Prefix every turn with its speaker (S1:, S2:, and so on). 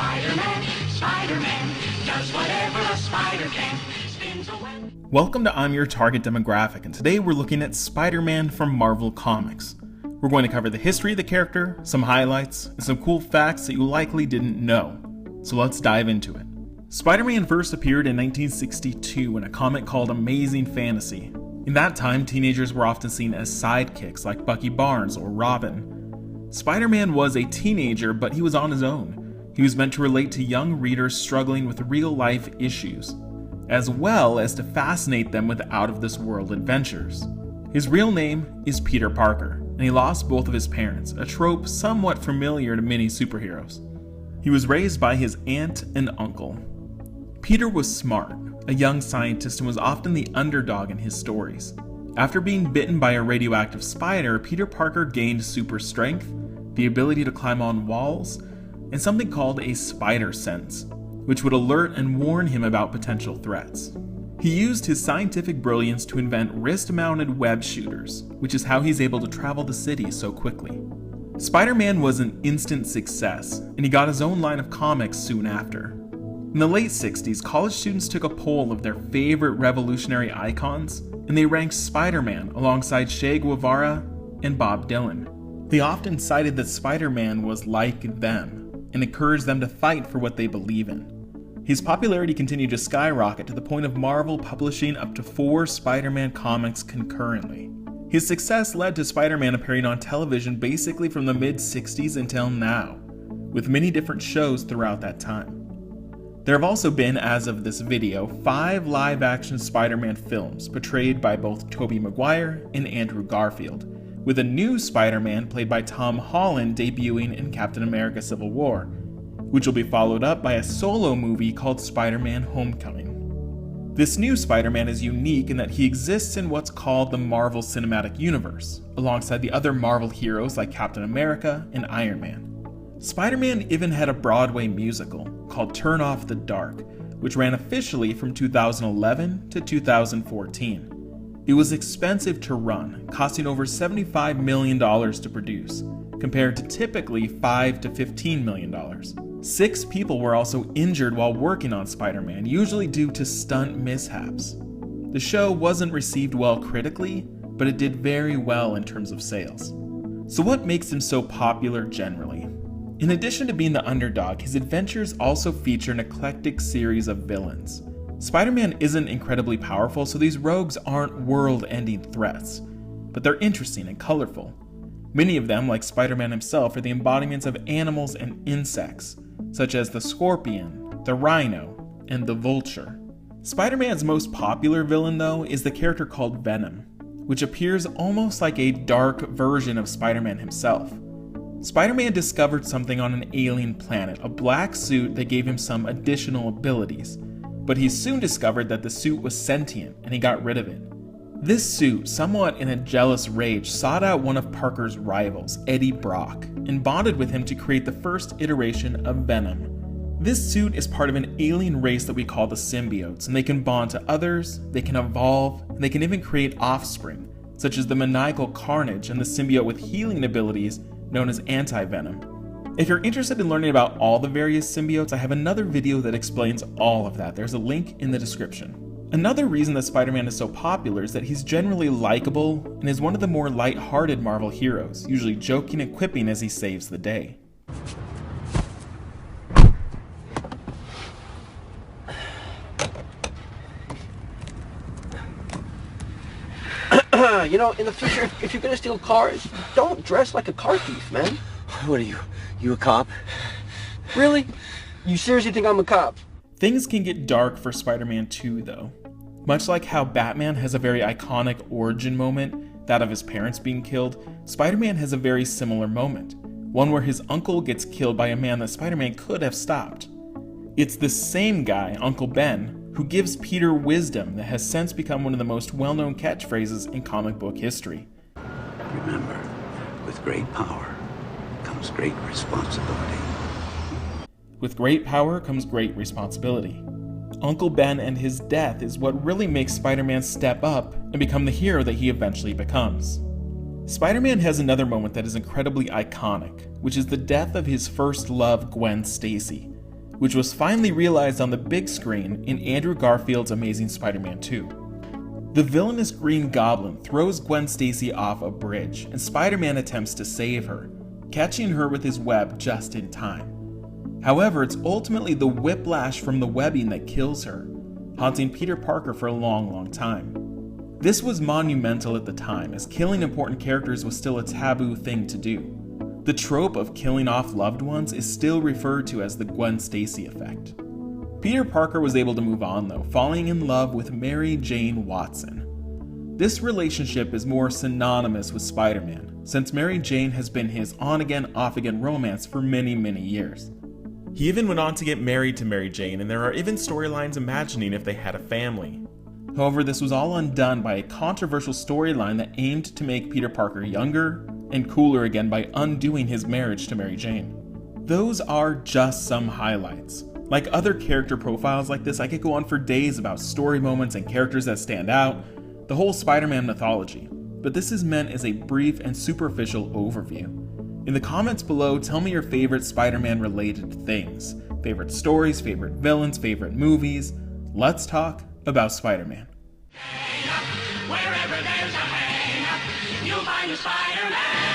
S1: Spider-Man, Spider-Man, does whatever a spider can. Spins a web.
S2: Welcome to I'm Your Target Demographic, and today we're looking at Spider-Man from Marvel Comics. We're going to cover the history of the character, some highlights, and some cool facts that you likely didn't know. So let's dive into it. Spider-Man first appeared in 1962 in a comic called Amazing Fantasy. In that time, teenagers were often seen as sidekicks like Bucky Barnes or Robin. Spider-Man was a teenager, but he was on his own. He was meant to relate to young readers struggling with real-life issues, as well as to fascinate them with out-of-this-world adventures. His real name is Peter Parker, and he lost both of his parents, a trope somewhat familiar to many superheroes. He was raised by his aunt and uncle. Peter was smart, a young scientist, and was often the underdog in his stories. After being bitten by a radioactive spider, Peter Parker gained super strength, the ability to climb on walls, and something called a spider sense, which would alert and warn him about potential threats. He used his scientific brilliance to invent wrist-mounted web shooters, which is how he's able to travel the city so quickly. Spider-Man was an instant success, and he got his own line of comics soon after. In the late 60s, college students took a poll of their favorite revolutionary icons, and they ranked Spider-Man alongside Che Guevara and Bob Dylan. They often cited that Spider-Man was like them, and encouraged them to fight for what they believe in. His popularity continued to skyrocket to the point of Marvel publishing up to 4 Spider-Man comics concurrently. His success led to Spider-Man appearing on television basically from the mid-60s until now, with many different shows throughout that time. There have also been, as of this video, 5 live-action Spider-Man films portrayed by both Tobey Maguire and Andrew Garfield, with a new Spider-Man played by Tom Holland debuting in Captain America: Civil War, which will be followed up by a solo movie called Spider-Man: Homecoming. This new Spider-Man is unique in that he exists in what's called the Marvel Cinematic Universe, alongside the other Marvel heroes like Captain America and Iron Man. Spider-Man even had a Broadway musical called Turn Off the Dark, which ran officially from 2011 to 2014. It was expensive to run, costing over $75 million to produce, compared to typically $5 to $15 million. 6 people were also injured while working on Spider-Man, usually due to stunt mishaps. The show wasn't received well critically, but it did very well in terms of sales. So what makes him so popular generally? In addition to being the underdog, his adventures also feature an eclectic series of villains. Spider-Man isn't incredibly powerful, so these rogues aren't world-ending threats, but they're interesting and colorful. Many of them, like Spider-Man himself, are the embodiments of animals and insects, such as the scorpion, the rhino, and the vulture. Spider-Man's most popular villain, though, is the character called Venom, which appears almost like a dark version of Spider-Man himself. Spider-Man discovered something on an alien planet, a black suit that gave him some additional abilities, but he soon discovered that the suit was sentient and he got rid of it. This suit, somewhat in a jealous rage, sought out one of Parker's rivals, Eddie Brock, and bonded with him to create the first iteration of Venom. This suit is part of an alien race that we call the symbiotes, and they can bond to others, they can evolve, and they can even create offspring, such as the maniacal Carnage and the symbiote with healing abilities known as Anti-Venom. If you're interested in learning about all the various symbiotes, I have another video that explains all of that. There's a link in the description. Another reason that Spider-Man is so popular is that he's generally likable and is one of the more light-hearted Marvel heroes, usually joking and quipping as he saves the day.
S3: You know, in the future, if you're gonna steal cars, don't dress like a car thief, man.
S4: What are you? You a cop?
S3: Really? You seriously think I'm a cop?
S2: Things can get dark for Spider-Man 2, though. Much like how Batman has a very iconic origin moment, that of his parents being killed, Spider-Man has a very similar moment, one where his uncle gets killed by a man that Spider-Man could have stopped. It's the same guy, Uncle Ben, who gives Peter wisdom that has since become one of the most well-known catchphrases in comic book history.
S4: Remember, with great power comes great responsibility.
S2: With great power comes great responsibility. Uncle Ben and his death is what really makes Spider-Man step up and become the hero that he eventually becomes. Spider-Man has another moment that is incredibly iconic, which is the death of his first love, Gwen Stacy. which was finally realized on the big screen in Andrew Garfield's Amazing Spider-Man 2. The villainous Green Goblin throws Gwen Stacy off a bridge, and Spider-Man attempts to save her, catching her with his web just in time. However, it's ultimately the whiplash from the webbing that kills her, haunting Peter Parker for a long time. This was monumental at the time, as killing important characters was still a taboo thing to do. The trope of killing off loved ones is still referred to as the Gwen Stacy effect. Peter Parker was able to move on though, falling in love with Mary Jane Watson. This relationship is more synonymous with Spider-Man, since Mary Jane has been his on-again, off-again romance for many years. He even went on to get married to Mary Jane, and there are even storylines imagining if they had a family. However, this was all undone by a controversial storyline that aimed to make Peter Parker younger and cooler again by undoing his marriage to Mary Jane. Those are just some highlights. Like other character profiles like this, I could go on for days about story moments and characters that stand out, the whole Spider-Man mythology, but this is meant as a brief and superficial overview. In the comments below, tell me your favorite Spider-Man related things, favorite stories, favorite villains, favorite movies. Let's talk about Spider-Man.
S1: Wherever there's a hang, you'll find a Spider-Man.